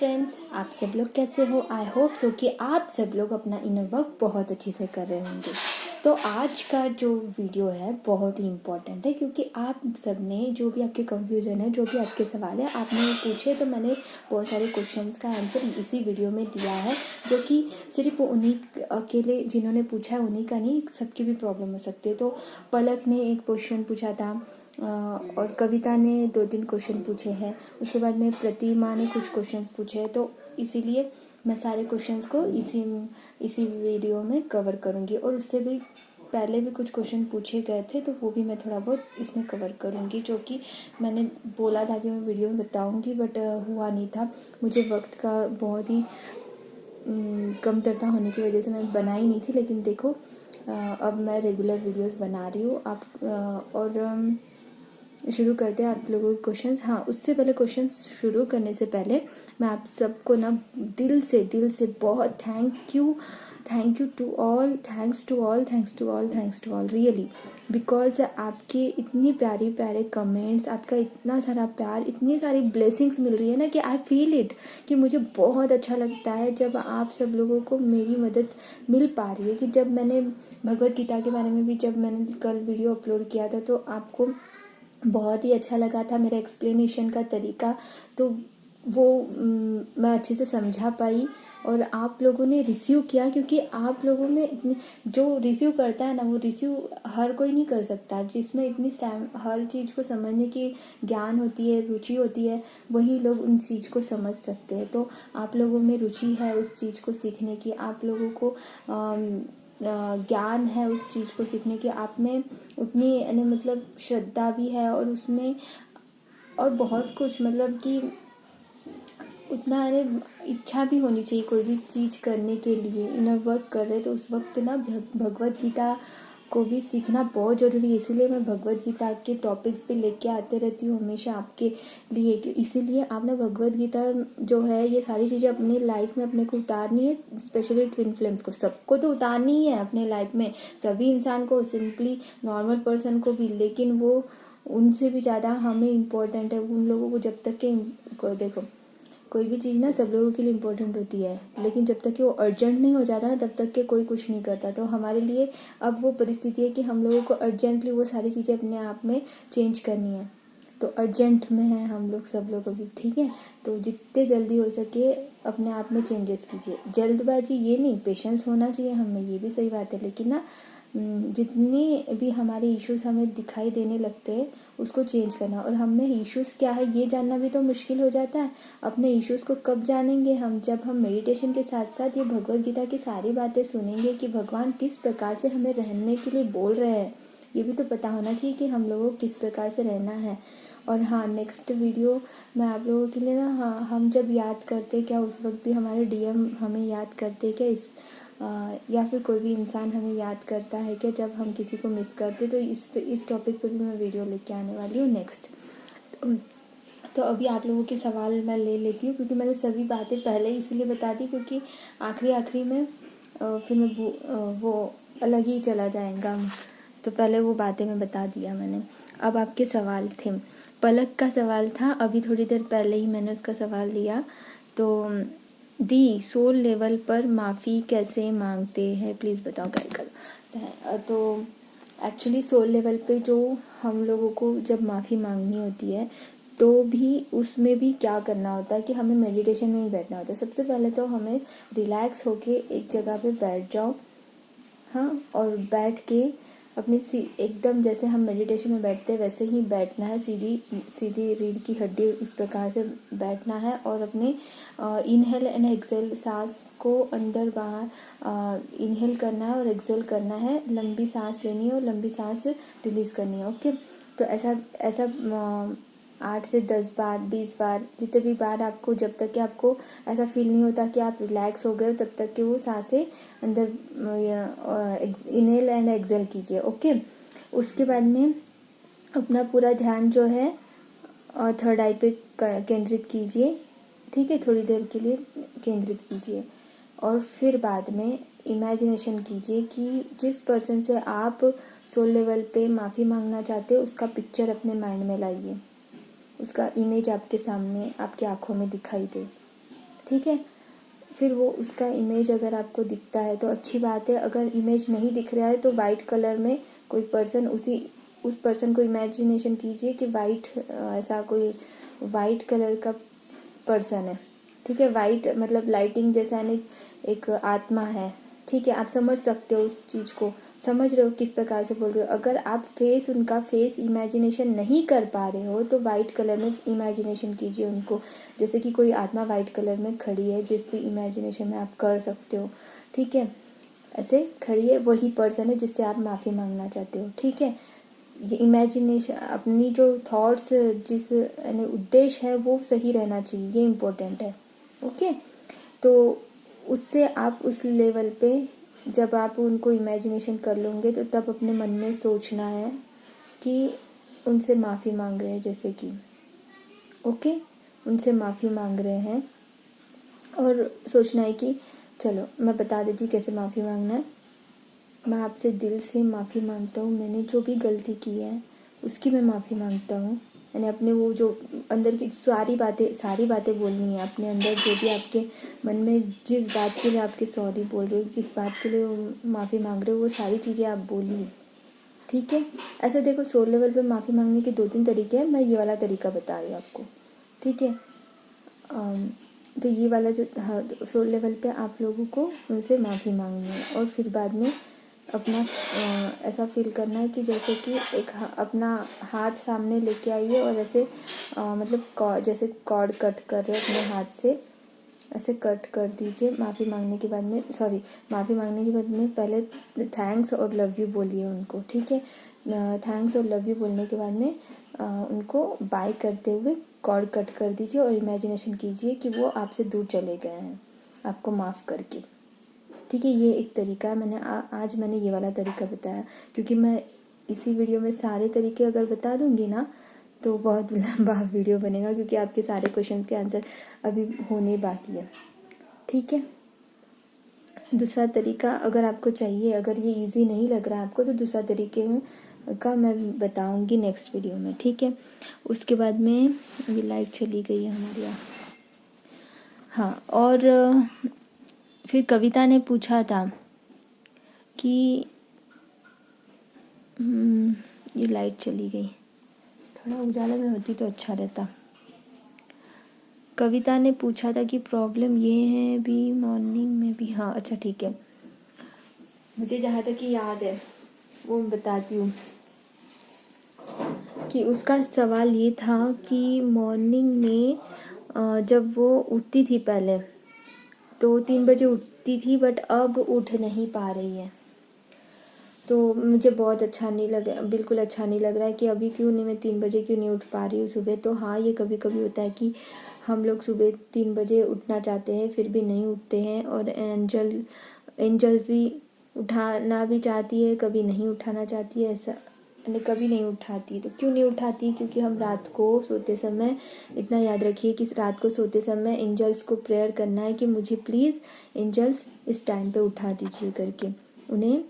Friends, आप सब लोग कैसे हो। आई होप सो कि आप सब लोग अपना इनर वर्क बहुत अच्छे से कर रहे होंगे। तो आज का जो वीडियो है बहुत ही इम्पोर्टेंट है, क्योंकि आप सब ने जो भी आपके कंफ्यूजन है, जो भी आपके सवाल है आपने पूछे, तो मैंने बहुत सारे क्वेश्चंस का आंसर इसी वीडियो में दिया है, जो कि सिर्फ उन्हीं अकेले जिन्होंने पूछा है उन्हीं का नहीं, सबकी भी प्रॉब्लम हो सकती है। तो पलक ने एक क्वेश्चन पूछा था और कविता ने 2-3 क्वेश्चन पूछे हैं। उसके बाद में प्रतिमा ने कुछ क्वेश्चंस पूछे हैं। तो इसीलिए मैं सारे क्वेश्चंस को इसी वीडियो में कवर करूँगी। और उससे भी पहले भी कुछ क्वेश्चन पूछे गए थे, तो वो भी मैं थोड़ा बहुत इसमें कवर करूँगी, जो कि मैंने बोला था कि मैं वीडियो में बताऊँगी, बट हुआ नहीं था। मुझे वक्त का बहुत ही कमतरता होने की वजह से मैं बनाई नहीं थी। लेकिन देखो, अब मैं रेगुलर वीडियोस बना रही हूँ। आप और शुरू करते हैं आप लोगों के क्वेश्चंस। हाँ, उससे पहले क्वेश्चंस शुरू करने से पहले मैं आप सबको ना दिल से बहुत thank you to all, thanks to all really, because आपके इतनी प्यारे कमेंट्स, आपका इतना सारा प्यार, इतनी सारी ब्लेसिंग्स मिल रही है ना, कि आई फील इट, कि मुझे बहुत अच्छा लगता है जब आप सब लोगों को मेरी मदद मिल पा रही है। कि जब मैंने भगवत गीता के बारे में भी जब मैंने कल वीडियो अपलोड किया था, तो आपको बहुत ही अच्छा लगा था मेरा एक्सप्लेनेशन का तरीका। तो वो मैं अच्छे से समझा पाई और आप लोगों ने रिसीव किया, क्योंकि आप लोगों में इतनी, जो रिसीव करता है ना, वो रिसीव हर कोई नहीं कर सकता। जिसमें इतनी हर चीज़ को समझने की ज्ञान होती है, रुचि होती है, वही लोग उन चीज़ को समझ सकते हैं। तो आप लोगों में रुचि है उस चीज़ को सीखने की, आप लोगों को ज्ञान है उस चीज़ को सीखने की, आप में उतनी यानी मतलब श्रद्धा भी है, और उसमें और बहुत कुछ, मतलब कि उतना यानी इच्छा भी होनी चाहिए कोई भी चीज़ करने के लिए। इनर वर्क कर रहे तो उस वक्त ना भगवत गीता को भी सीखना बहुत ज़रूरी है। इसीलिए मैं भगवत गीता के टॉपिक्स पे लेके आते रहती हूँ हमेशा आपके लिए। इसीलिए आपने भगवत गीता जो है, ये सारी चीज़ें अपनी लाइफ में अपने को उतारनी है, स्पेशली ट्विन फ्लेम्स को, सबको तो उतारनी ही है अपने लाइफ में, सभी इंसान को, सिंपली नॉर्मल पर्सन को भी, लेकिन वो उनसे भी ज़्यादा हमें इम्पोर्टेंट है उन लोगों को। जब तक के देखो, कोई भी चीज़ ना सब लोगों के लिए इम्पोर्टेंट होती है, लेकिन जब तक कि वो अर्जेंट नहीं हो जाता ना, तब तक के कोई कुछ नहीं करता। तो हमारे लिए अब वो परिस्थिति है कि हम लोगों को अर्जेंटली वो सारी चीज़ें अपने आप में चेंज करनी है। तो अर्जेंट में है हम लोग, सब लोग अभी, ठीक है। तो जितने जल्दी हो सके अपने आप में चेंजेस कीजिए। जल्दबाजी ये नहीं, पेशेंस होना चाहिए हमें, ये भी सही बात है, लेकिन ना जितनी भी हमारे इश्यूज हमें दिखाई देने लगते हैं उसको चेंज करना। और हमें इश्यूज क्या है ये जानना भी तो मुश्किल हो जाता है। अपने इश्यूज को कब जानेंगे हम, जब हम मेडिटेशन के साथ साथ ये भगवत गीता की सारी बातें सुनेंगे कि भगवान किस प्रकार से हमें रहने के लिए बोल रहे हैं। ये भी तो पता होना चाहिए कि हम लोगों को किस प्रकार से रहना है। और हाँ, नेक्स्ट वीडियो मैं आप लोगों के लिए ना, हाँ, हम जब याद करते क्या उस वक्त भी हमारे डीएम हमें याद करते क्या, या फिर कोई भी इंसान हमें याद करता है क्या जब हम किसी को मिस करते। तो इस टॉपिक पर भी मैं वीडियो लेके आने वाली हूँ नेक्स्ट। तो अभी आप लोगों के सवाल मैं ले लेती हूँ, क्योंकि मैंने सभी बातें पहले ही इसलिए बता दी, क्योंकि आखिरी में फिर मैं वो अलग ही चला जाएगा। तो पहले वो बातें मैं बता दिया मैंने। अब आपके सवाल थे, पलक का सवाल था, अभी थोड़ी देर पहले ही मैंने उसका सवाल लिया। तो दी सोल लेवल पर माफ़ी कैसे मांगते हैं, प्लीज़ बताओ गाइड करो। तो एक्चुअली सोल लेवल पे जो हम लोगों को जब माफ़ी मांगनी होती है, तो भी उसमें भी क्या करना होता है कि हमें मेडिटेशन में ही बैठना होता है। सबसे पहले तो हमें रिलैक्स होके एक जगह पे बैठ जाओ, हाँ, और बैठ के अपनी एकदम जैसे हम मेडिटेशन में बैठते हैं वैसे ही बैठना है, सीधी रीढ़ की हड्डी इस प्रकार से बैठना है। और अपने इनहेल एंड एक्सेल, सांस को अंदर बाहर इनहेल करना है और एक्सेल करना है, लंबी सांस लेनी है और लंबी सांस रिलीज़ करनी है। ओके, तो ऐसा 8 से 10 बार, 20 बार, जितने भी बार आपको, जब तक कि आपको ऐसा फील नहीं होता कि आप रिलैक्स हो गए हो, तब तक कि वो सांसें अंदर इनहेल एंड एक्सेल कीजिए। ओके, उसके बाद में अपना पूरा ध्यान जो है थर्ड आई पे केंद्रित कीजिए, ठीक है, थोड़ी देर के लिए केंद्रित कीजिए। और फिर बाद में इमेजिनेशन कीजिए कि जिस पर्सन से आप सोल लेवल पे माफ़ी मांगना चाहते हो उसका पिक्चर अपने माइंड में लाइए, उसका इमेज आपके सामने, आपकी आंखों में दिखाई दे। ठीक है। फिर वो उसका इमेज अगर आपको दिखता है तो अच्छी बात है, अगर इमेज नहीं दिख रहा है तो वाइट कलर में कोई पर्सन, उस पर्सन को इमेजिनेशन कीजिए कि वाइट, ऐसा कोई वाइट कलर का पर्सन है, ठीक है। वाइट मतलब लाइटिंग जैसा, यानी एक आत्मा है, ठीक है। आप समझ सकते हो उस चीज़ को, समझ रहे हो किस प्रकार से बोल रहे हो। अगर आप उनका फेस इमेजिनेशन नहीं कर पा रहे हो तो वाइट कलर में इमेजिनेशन कीजिए उनको, जैसे कि कोई आत्मा वाइट कलर में खड़ी है, जिस भी इमेजिनेशन में आप कर सकते हो, ठीक है। ऐसे खड़ी है, वही पर्सन है जिससे आप माफ़ी मांगना चाहते हो, ठीक है। ये इमेजिनेशन, अपनी जो थॉट्स, जिस यानी उद्देश्य है वो सही रहना चाहिए, ये इम्पोर्टेंट है, ओके। तो उससे आप उस लेवल पे जब आप उनको इमेजिनेशन कर लोगे तो तब अपने मन में सोचना है कि उनसे माफ़ी मांग रहे हैं, जैसे कि ओके, उनसे माफ़ी मांग रहे हैं, और सोचना है कि चलो मैं बता देती हूँ कैसे माफ़ी मांगना है। मैं आपसे दिल से माफ़ी मांगता हूँ, मैंने जो भी गलती की है उसकी मैं माफ़ी मांगता हूँ। यानी अपने वो जो अंदर की सारी बातें बोलनी है, अपने अंदर जो भी आपके मन में जिस बात के लिए आपके सॉरी बोल रहे हो, किस बात के लिए माफ़ी मांग रहे हो, वो सारी चीज़ें आप बोलिए, ठीक है। ऐसे देखो, सोल लेवल पे माफ़ी मांगने के 2-3 तरीके हैं, मैं ये वाला तरीका बता रही हूँ आपको, ठीक है। तो ये वाला जो, हाँ, सोल लेवल पे आप लोगों को उनसे माफ़ी मांगनी है, और फिर बाद में अपना ऐसा फील करना है कि जैसे कि एक अपना हाथ सामने लेके आइए, और ऐसे मतलब जैसे कॉर्ड कट कर रहे हो अपने हाथ से, ऐसे कट कर दीजिए। माफ़ी मांगने के बाद में पहले थैंक्स और लव यू बोलिए उनको, ठीक है। थैंक्स और लव यू बोलने के बाद में उनको बाय करते हुए कॉर्ड कट कर दीजिए, और इमेजिनेशन कीजिए कि वो आपसे दूर चले गए हैं आपको माफ़ करके, ठीक है। ये एक तरीका है, आज मैंने ये वाला तरीका बताया, क्योंकि मैं इसी वीडियो में सारे तरीके अगर बता दूंगी ना तो बहुत लंबा वीडियो बनेगा, क्योंकि आपके सारे क्वेश्चंस के आंसर अभी होने बाकी है, ठीक है। दूसरा तरीका अगर आपको चाहिए, अगर ये इजी नहीं लग रहा है आपको, तो दूसरा तरीके में का मैं बताऊंगी नेक्स्ट वीडियो में, ठीक है। उसके बाद में ये लाइट चली गई है हमारे यहाँ, हाँ। और फिर कविता ने पूछा था कि ये लाइट चली गई, थोड़ा उजाला में होती तो अच्छा रहता। कविता ने पूछा था कि प्रॉब्लम ये है भी मॉर्निंग में भी, हाँ अच्छा ठीक है। मुझे जहाँ तक कि याद है वो बताती हूँ कि उसका सवाल ये था कि मॉर्निंग में जब वो उठती थी पहले तो 3 बजे उठती थी, बट अब उठ नहीं पा रही है। तो मुझे बहुत अच्छा नहीं लगा, बिल्कुल अच्छा नहीं लग रहा है कि अभी क्यों नहीं, मैं 3 बजे क्यों नहीं उठ पा रही हूँ सुबह। तो हाँ, ये कभी कभी होता है कि हम लोग सुबह 3 बजे उठना चाहते हैं फिर भी नहीं उठते हैं, और एंजल्स भी उठाना भी चाहती है, कभी नहीं उठाना चाहती है, ऐसा यानी कभी नहीं उठाती। तो क्यों नहीं उठाती? क्योंकि हम रात को सोते समय, इतना याद रखिए कि रात को सोते समय एंजल्स को प्रेयर करना है कि मुझे प्लीज़ एंजल्स इस टाइम पे उठा दीजिए करके उन्हें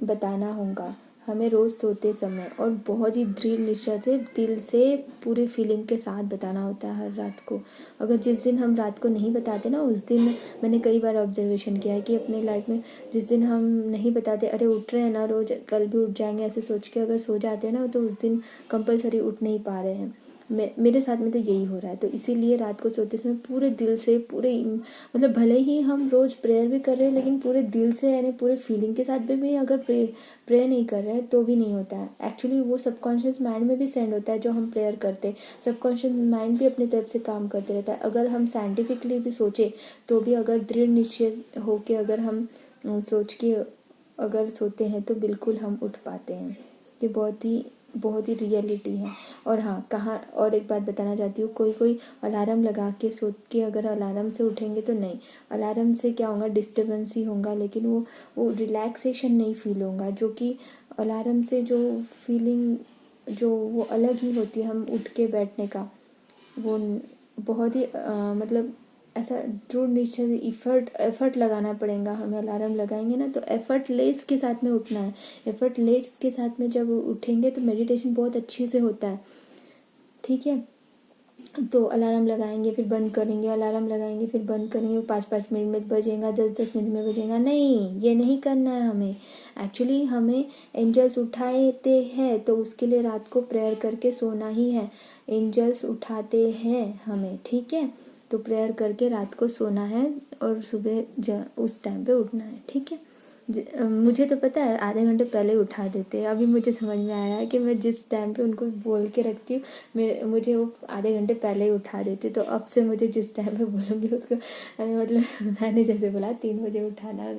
बताना होगा हमें रोज़ सोते समय, और बहुत ही दृढ़ निश्चय से दिल से पूरी फीलिंग के साथ बताना होता है हर रात को। अगर जिस दिन हम रात को नहीं बताते ना, उस दिन मैंने कई बार ऑब्जर्वेशन किया है कि अपने लाइफ में जिस दिन हम नहीं बताते, अरे उठ रहे हैं ना रोज़, कल भी उठ जाएंगे ऐसे सोच के अगर सो जाते हैं ना, तो उस दिन कंपलसरी उठ नहीं पा रहे हैं। मेरे साथ में तो यही हो रहा है। तो इसीलिए रात को सोते समय पूरे दिल से, पूरे मतलब भले ही हम रोज़ प्रेयर भी कर रहे हैं, लेकिन पूरे दिल से यानी पूरे फीलिंग के साथ भी अगर प्रेयर नहीं कर रहे हैं तो भी नहीं होता है। एक्चुअली वो सबकॉन्शियस माइंड में भी सेंड होता है जो हम प्रेयर करते हैं। सबकॉन्शियस माइंड भी अपनी तरफ से काम करते रहता है। अगर हम साइंटिफिकली भी सोचें तो भी अगर दृढ़ निश्चय होकर अगर हम सोच के अगर सोते हैं तो बिल्कुल हम उठ पाते हैं। ये बहुत ही रियलिटी है। और हाँ, कहाँ और एक बात बताना चाहती हूँ, कोई अलार्म लगा के सो के अगर अलार्म से उठेंगे तो नहीं, अलार्म से क्या होगा, डिस्टर्बेंस ही होगा, लेकिन वो रिलैक्सेशन नहीं फील होगा। जो कि अलार्म से जो फीलिंग जो वो अलग ही होती है, हम उठ के बैठने का वो बहुत ही मतलब ऐसा दृढ़ निश्चय से एफर्ट लगाना पड़ेगा हमें। अलार्म लगाएंगे ना तो एफर्टलेस के साथ में उठना है। एफर्टलेस के साथ में जब उठेंगे तो मेडिटेशन बहुत अच्छे से होता है, ठीक है। तो अलार्म लगाएंगे फिर बंद करेंगे, अलार्म लगाएंगे फिर बंद करेंगे, वो 5-5 मिनट में बजेगा, 10-10 मिनट में बजेगा। नहीं, ये नहीं करना है हमें। एक्चुअली हमें एंजल्स उठाते हैं तो उसके लिए रात को प्रेयर करके सोना ही है। एंजल्स उठाते हैं हमें, ठीक है, तो प्रेयर करके रात को सोना है और सुबह उस टाइम पे उठना है, ठीक है। मुझे तो पता है आधे घंटे पहले उठा देते हैं। अभी मुझे समझ में आया है कि मैं जिस टाइम पे उनको बोल के रखती हूँ मुझे वो आधे घंटे पहले ही उठा देते। तो अब से मुझे जिस टाइम पे बोलूँगी उसको मतलब मैंने जैसे बोला 3 बजे उठाना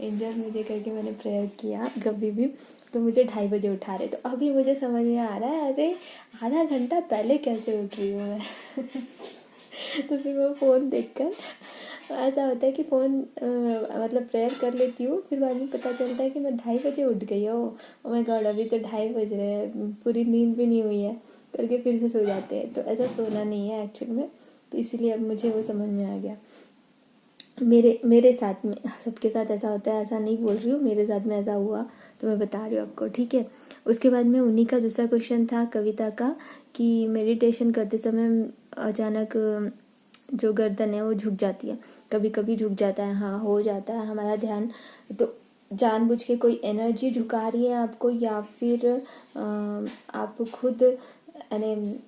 एंजल मुझे करके मैंने प्रेयर किया कभी भी, तो मुझे 2:30 बजे उठा रहे। तो अभी मुझे समझ में आ रहा है अरे आधा घंटा पहले कैसे उठ रही हूँ मैं तो फिर वो फ़ोन देखकर ऐसा होता है कि फ़ोन मतलब प्रेयर कर लेती हूँ, फिर बाद में पता चलता है कि मैं 2:30 बजे उठ गई। ओ माय गॉड, अभी तो 2:30 बज रहे हैं, पूरी नींद भी नहीं हुई है करके फिर से सो जाते हैं। तो ऐसा सोना नहीं है एक्चुअल में। तो इसीलिए अब मुझे वो समझ में आ गया। मेरे साथ में, सबके साथ ऐसा होता है ऐसा नहीं बोल रही हूँ, मेरे साथ में ऐसा हुआ तो मैं बता रही हूँ आपको, ठीक है। उसके बाद में उन्हीं का दूसरा क्वेश्चन था कविता का कि मेडिटेशन करते समय अचानक जो गर्दन है वो झुक जाती है, कभी कभी झुक जाता है। हाँ, हो जाता है हमारा ध्यान। तो जानबूझ के कोई एनर्जी झुका रही है आपको या फिर आप खुद यानी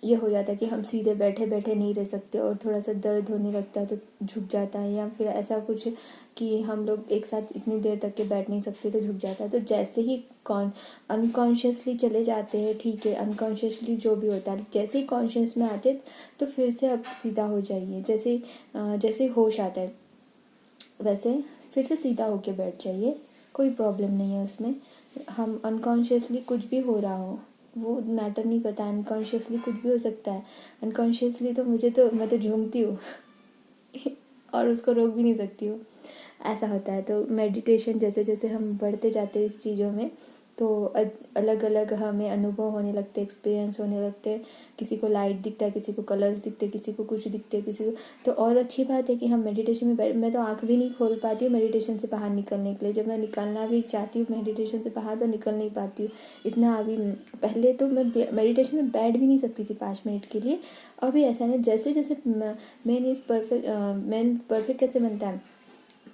ये हो जाता है कि हम सीधे बैठे बैठे नहीं रह सकते और थोड़ा सा दर्द होने लगता है तो झुक जाता है, या फिर ऐसा कुछ कि हम लोग एक साथ इतनी देर तक के बैठ नहीं सकते तो झुक जाता है। तो जैसे ही अनकॉन्शियसली चले जाते हैं, ठीक है, अनकॉन्शियसली जो भी होता है, जैसे ही कॉन्शियस में आते तो फिर से अब सीधा हो जाइए। जैसे होश आता है वैसे फिर से सीधा होके बैठ जाइए, कोई प्रॉब्लम नहीं है उसमें। हम अनकॉन्शियसली कुछ भी हो रहा हो वो मैटर नहीं करता, अनकॉन्शियसली कुछ भी हो सकता है। अनकॉन्शियसली तो मैं तो झूमती हूँ और उसको रोक भी नहीं सकती हूँ, ऐसा होता है। तो मेडिटेशन जैसे जैसे हम बढ़ते जाते हैं इस चीज़ों में तो अलग अलग हमें अनुभव होने लगते, एक्सपीरियंस होने लगते। किसी को लाइट दिखता है, किसी को कलर्स दिखते, किसी को कुछ दिखते, किसी को तो और अच्छी बात है कि हम मेडिटेशन में मैं तो आँख भी नहीं खोल पाती हूँ मेडिटेशन से बाहर निकलने के लिए। जब मैं निकलना भी चाहती हूँ मेडिटेशन से बाहर तो निकल नहीं पाती हूँ इतना। अभी पहले तो मैं मेडिटेशन में बैठ भी नहीं सकती थी 5 मिनट के लिए। अभी ऐसा नहीं, जैसे जैसे मैन परफेक्ट कैसे बनता है,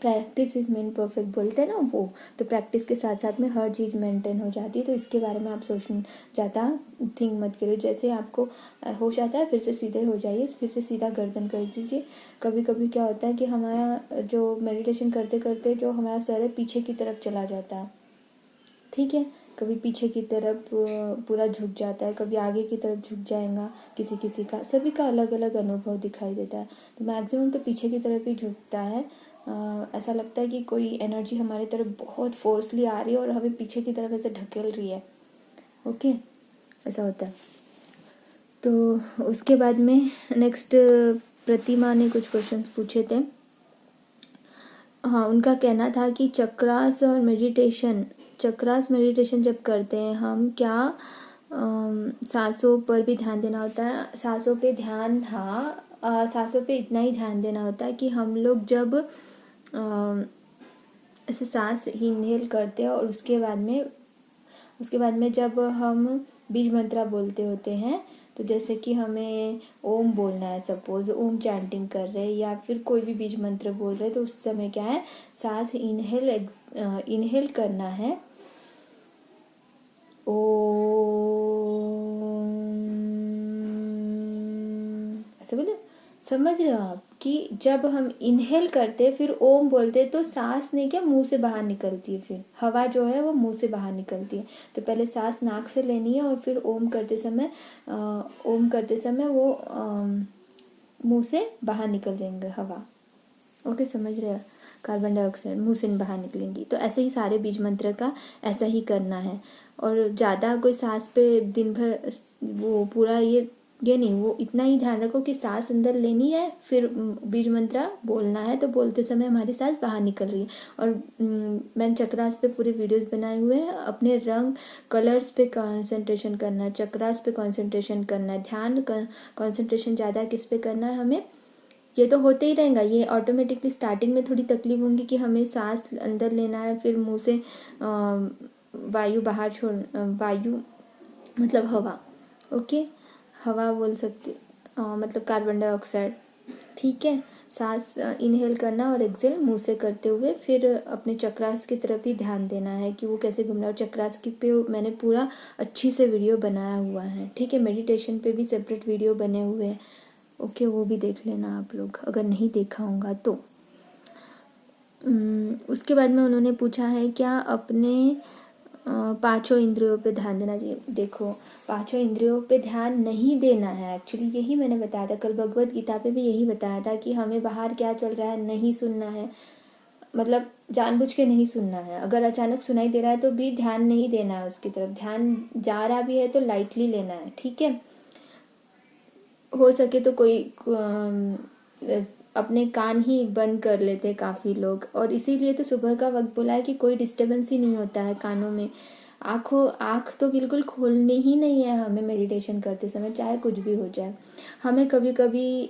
प्रैक्टिस इज मेन परफेक्ट बोलते हैं ना वो। तो प्रैक्टिस के साथ साथ में हर चीज़ मेंटेन हो जाती है। तो इसके बारे में आप सोचना ज़्यादा थिंक मत करिए। जैसे आपको होश आता है फिर से सीधे हो जाइए, फिर से सीधा गर्दन कर दीजिए। कभी कभी क्या होता है कि हमारा जो मेडिटेशन करते करते जो हमारा सर है पीछे की तरफ चला जाता है, ठीक है, कभी पीछे की तरफ पूरा झुक जाता है, कभी आगे की तरफ झुक जाएगा। किसी किसी का, सभी का अलग अलग अनुभव दिखाई देता है। तो मैक्सिमम तो पीछे की तरफ ही झुकता है। ऐसा लगता है कि कोई एनर्जी हमारी तरफ बहुत फोर्सली आ रही है और हमें पीछे की तरफ ऐसे ढकेल रही है, ओके, ऐसा होता है। तो उसके बाद में नेक्स्ट प्रतिमा ने कुछ क्वेश्चंस पूछे थे। हाँ, उनका कहना था कि चक्रास मेडिटेशन जब करते हैं हम क्या सांसों पर भी ध्यान देना होता है। सांसों पे ध्यान, हाँ, सांसों पे इतना ही ध्यान देना होता है कि हम लोग जब ऐसे सांस इनहेल करते हैं और उसके बाद में जब हम बीज मंत्रा बोलते होते हैं, तो जैसे कि हमें ओम बोलना है, सपोज ओम चैंटिंग कर रहे हैं या फिर कोई भी बीज मंत्र बोल रहे हैं, तो उस समय क्या है, सांस इनहेल करना है, ऐसे बोले, समझ रहे हो आप कि जब हम इनहेल करते फिर ओम बोलते तो सांस नहीं क्या मुंह से बाहर निकलती है, फिर हवा जो है वो मुंह से बाहर निकलती है। तो पहले सांस नाक से लेनी है और फिर ओम करते समय वो मुंह से बाहर निकल जाएंगे हवा, ओके, समझ रहे हो, कार्बन डाइऑक्साइड मुंह से बाहर निकलेंगी। तो ऐसे ही सारे बीज मंत्र का ऐसा ही करना है। और ज़्यादा कोई सांस पे दिन भर वो पूरा ये नहीं, वो इतना ही ध्यान रखो कि सांस अंदर लेनी है फिर बीज मंत्र बोलना है, तो बोलते समय हमारी सांस बाहर निकल रही है। और मैंने चक्रास पे पूरे वीडियोस बनाए हुए हैं। अपने रंग कलर्स पे कंसंट्रेशन करना है, चक्रास पे कंसंट्रेशन करना है, ध्यान कंसंट्रेशन ज़्यादा किस पे करना है हमें। ये तो होते ही रहेगा, ये ऑटोमेटिकली स्टार्टिंग में थोड़ी तकलीफ होंगी कि हमें सांस अंदर लेना है फिर मुंह से वायु बाहर वायु मतलब हवा, ओके, हवा बोल सकते, मतलब कार्बन डाइऑक्साइड, ठीक है। सांस इनहेल करना और एक्सेल मुंह से करते हुए, फिर अपने चक्रास की तरफ ही ध्यान देना है कि वो कैसे घूम रहा है। चक्रास की पे मैंने पूरा अच्छी से वीडियो बनाया हुआ है, ठीक है। मेडिटेशन पे भी सेपरेट वीडियो बने हुए हैं, ओके, वो भी देख लेना आप लोग अगर नहीं देखा होगा तो। उसके बाद में उन्होंने पूछा है क्या अपने पांचों इंद्रियों पे ध्यान देना चाहिए। देखो, पांचों इंद्रियों पे ध्यान नहीं देना है, एक्चुअली यही मैंने बताया था कल, भगवत गीता पे भी यही बताया था कि हमें बाहर क्या चल रहा है नहीं सुनना है, मतलब जानबूझ के नहीं सुनना है। अगर अचानक सुनाई दे रहा है तो भी ध्यान नहीं देना है उसकी तरफ, ध्यान जा रहा भी है तो लाइटली लेना है, ठीक है। हो सके तो कोई अपने कान ही बंद कर लेते काफ़ी लोग, और इसीलिए तो सुबह का वक्त बोला है कि कोई डिस्टरबेंस ही नहीं होता है कानों में। आँख तो बिल्कुल खोलनी ही नहीं है हमें मेडिटेशन करते समय, चाहे कुछ भी हो जाए। हमें कभी कभी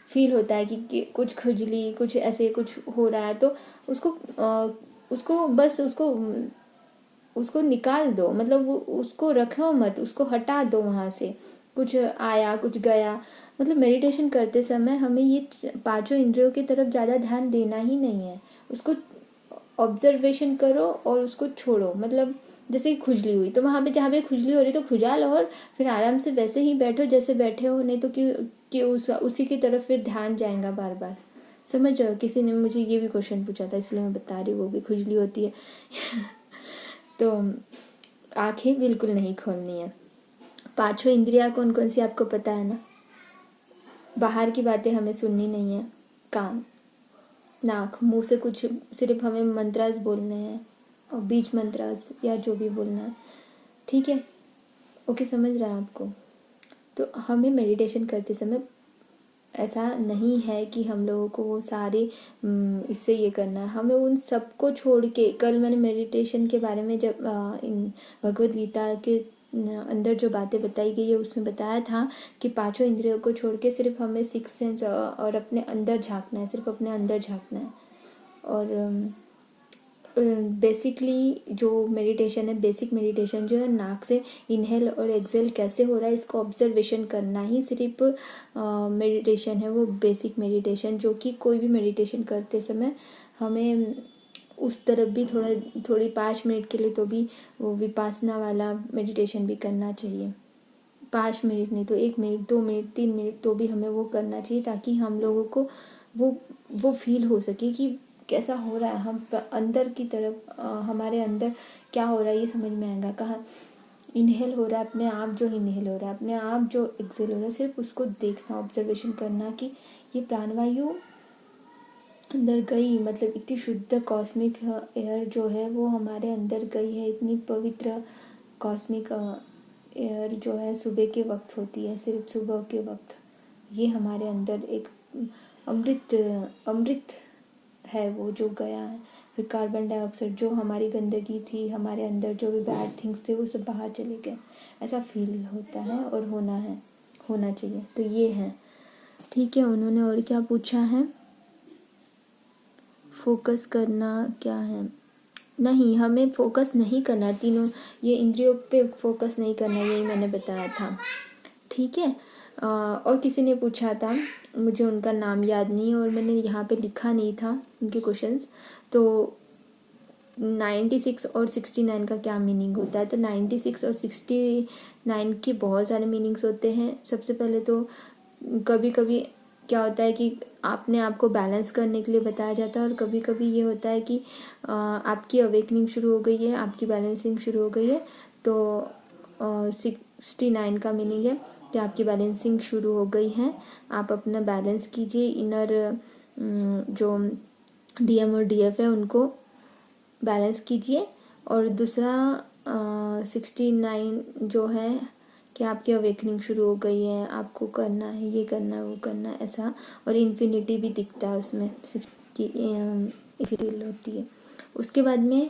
फील होता है कि कुछ खुजली, कुछ ऐसे कुछ हो रहा है, तो उसको निकाल दो, मतलब उसको रखो मत, उसको हटा दो वहाँ से। कुछ आया कुछ गया, मतलब मेडिटेशन करते समय हमें ये पांचों इंद्रियों की तरफ ज़्यादा ध्यान देना ही नहीं है। उसको ऑब्जर्वेशन करो और उसको छोड़ो। मतलब जैसे कि खुजली हुई तो वहाँ पे जहाँ पे खुजली हो रही तो खुजा लो और फिर आराम से वैसे ही बैठो जैसे बैठे हो, नहीं तो कि उसी की तरफ फिर ध्यान जाएगा बार बार। समझ रहे हो? किसी ने मुझे ये भी क्वेश्चन पूछा था, इसलिए मैं बता रही हूँ, वो भी खुजली होती है तो आंखें बिल्कुल नहीं खोलनी है। पांचों इंद्रियां कौन कौन सी आपको पता है ना। बाहर की बातें हमें सुननी नहीं है। कान, नाक, मुंह से कुछ सिर्फ हमें मंत्रास बोलने हैं, और बीज मंत्रास या जो भी बोलना है, ठीक है। ओके, समझ रहा है आपको। तो हमें मेडिटेशन करते समय ऐसा नहीं है कि हम लोगों को वो सारे इससे ये करना है। हमें उन सबको छोड़ के, कल मैंने मेडिटेशन के बारे में जब इन भगवद गीता के अंदर जो बातें बताई गई है उसमें बताया था कि पांचों इंद्रियों को छोड़ के सिर्फ हमें सिक्स सेंस और अपने अंदर झांकना है, सिर्फ अपने अंदर झांकना है। और बेसिकली जो मेडिटेशन है, बेसिक मेडिटेशन जो है, नाक से इनहेल और एक्सेल कैसे हो रहा है इसको ऑब्जर्वेशन करना ही सिर्फ मेडिटेशन है। वो बेसिक मेडिटेशन जो कि कोई भी मेडिटेशन करते समय हमें उस तरफ भी थोड़ी 5 मिनट के लिए तो भी वो विपासना वाला मेडिटेशन भी करना चाहिए। 5 मिनट नहीं तो 1 मिनट, 2 मिनट, 3 मिनट तो भी हमें वो करना चाहिए, ताकि हम लोगों को वो फील हो सके कि कैसा हो रहा है। हम अंदर की तरफ हमारे अंदर क्या हो रहा है ये समझ में आएगा। कहाँ इनहेल हो रहा है अपने आप, जो इनहेल हो रहा है अपने आप, जो एक्सेल हो रहा है, सिर्फ उसको देखना, ऑब्जर्वेशन करना कि ये प्राणवायु अंदर गई, मतलब इतनी शुद्ध कॉस्मिक एयर जो है वो हमारे अंदर गई है। इतनी पवित्र कॉस्मिक एयर जो है सुबह के वक्त होती है, सिर्फ सुबह के वक्त ये हमारे अंदर एक अमृत है वो जो गया है। फिर कार्बन डाइऑक्साइड, जो हमारी गंदगी थी, हमारे अंदर जो भी बैड थिंग्स थे वो सब बाहर चले गए, ऐसा फील होता है और होना चाहिए। तो ये है, ठीक है। उन्होंने और क्या पूछा है, फोकस करना क्या है। नहीं, हमें फोकस नहीं करना, तीनों ये इंद्रियों पे फोकस नहीं करना, यही मैंने बताया था, ठीक है। और किसी ने पूछा था, मुझे उनका नाम याद नहीं और मैंने यहाँ पे लिखा नहीं था उनके क्वेश्चंस, तो 96 और 69 का क्या मीनिंग होता है। तो 96 और 69 के बहुत सारे मीनिंग्स होते हैं। सबसे पहले तो कभी कभी क्या होता है कि आपने आपको बैलेंस करने के लिए बताया जाता है, और कभी कभी ये होता है कि आपकी अवेकनिंग शुरू हो गई है, आपकी बैलेंसिंग शुरू हो गई है। तो 69 का मीनिंग है कि आपकी बैलेंसिंग शुरू हो गई है, आप अपना बैलेंस कीजिए। इनर जो डीएम और डीएफ है उनको बैलेंस कीजिए। और दूसरा 69 जो है कि आपकी अवेकनिंग शुरू हो गई है, आपको करना है, ये करना है, वो करना है, ऐसा। और इन्फिनिटी भी दिखता है उसमें कि इन्फिनिटी होती है। उसके बाद में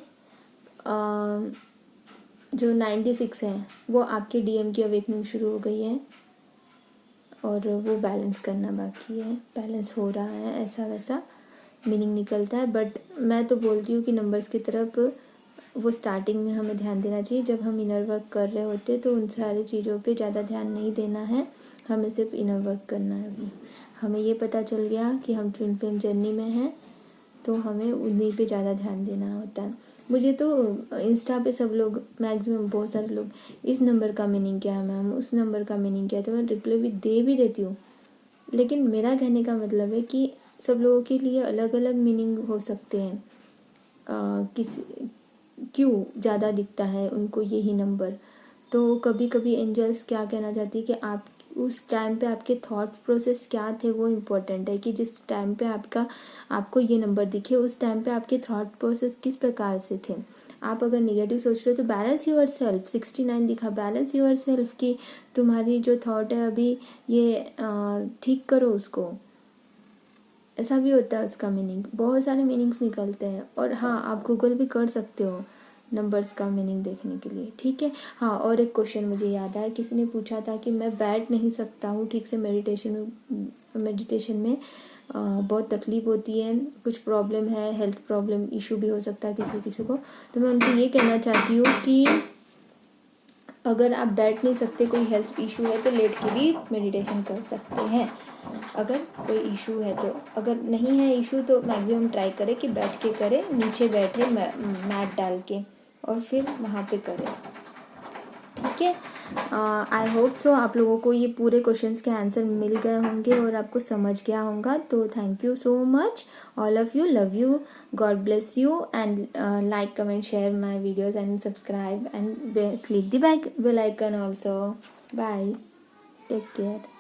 जो 96 है वो आपके डीएम की अवेकनिंग शुरू हो गई है और वो बैलेंस करना बाकी है, बैलेंस हो रहा है, ऐसा वैसा मीनिंग निकलता है। बट मैं तो बोलती हूँ कि नंबर्स की तरफ वो स्टार्टिंग में हमें ध्यान देना चाहिए। जब हम इनर वर्क कर रहे होते तो उन सारी चीज़ों पे ज़्यादा ध्यान नहीं देना है, हमें सिर्फ इनर वर्क करना है अभी। हमें ये पता चल गया कि हम ट्विन फ्लेम जर्नी में हैं, तो हमें उन्हीं पे ज़्यादा ध्यान देना होता है। मुझे तो इंस्टा पे सब लोग, मैक्सिमम बहुत सारे लोग, इस नंबर का मीनिंग क्या है मैम, उस नंबर का मीनिंग क्या है, तो मैं रिप्लाई भी देती हूँ। लेकिन मेरा कहने का मतलब है कि सब लोगों के लिए अलग अलग मीनिंग हो सकते हैं। क्यों ज़्यादा दिखता है उनको यही नंबर। तो कभी कभी एंजल्स क्या कहना चाहती है कि आप उस टाइम पे आपके थॉट प्रोसेस क्या थे, वो इम्पोर्टेंट है। कि जिस टाइम पे आपको ये नंबर दिखे, उस टाइम पे आपके थॉट प्रोसेस किस प्रकार से थे। आप अगर निगेटिव सोच रहे हो तो बैलेंस यूर सेल्फ, 69 दिखा, बैलेंस यूर सेल्फ, कि तुम्हारी जो थॉट है अभी ये ठीक करो उसको। ऐसा भी होता है उसका मीनिंग, बहुत सारे मीनिंग्स निकलते हैं। और हाँ, आप गूगल भी कर सकते हो नंबर्स का मीनिंग देखने के लिए, ठीक है। हाँ, और एक क्वेश्चन मुझे याद आया, किसी ने पूछा था कि मैं बैठ नहीं सकता हूँ ठीक से मेडिटेशन में बहुत तकलीफ़ होती है, कुछ प्रॉब्लम है, हेल्थ प्रॉब्लम, इशू भी हो सकता है किसी किसी को। तो मैं उनसे ये कहना चाहती हूँ कि अगर आप बैठ नहीं सकते, कोई हेल्थ इशू है, तो लेट के भी मेडिटेशन कर सकते हैं अगर कोई इशू है तो। अगर नहीं है इशू तो मैक्सिमम ट्राई करें कि बैठ के करें, नीचे बैठे मैट डाल के, और फिर वहाँ पे करें, ठीक है। आई होप सो आप लोगों को ये पूरे क्वेश्चंस के आंसर मिल गए होंगे और आपको समझ गया होगा। तो thank you so much all of you, love you, God bless you, and like, comment, share my videos and subscribe and click the bell icon also. Bye, take care.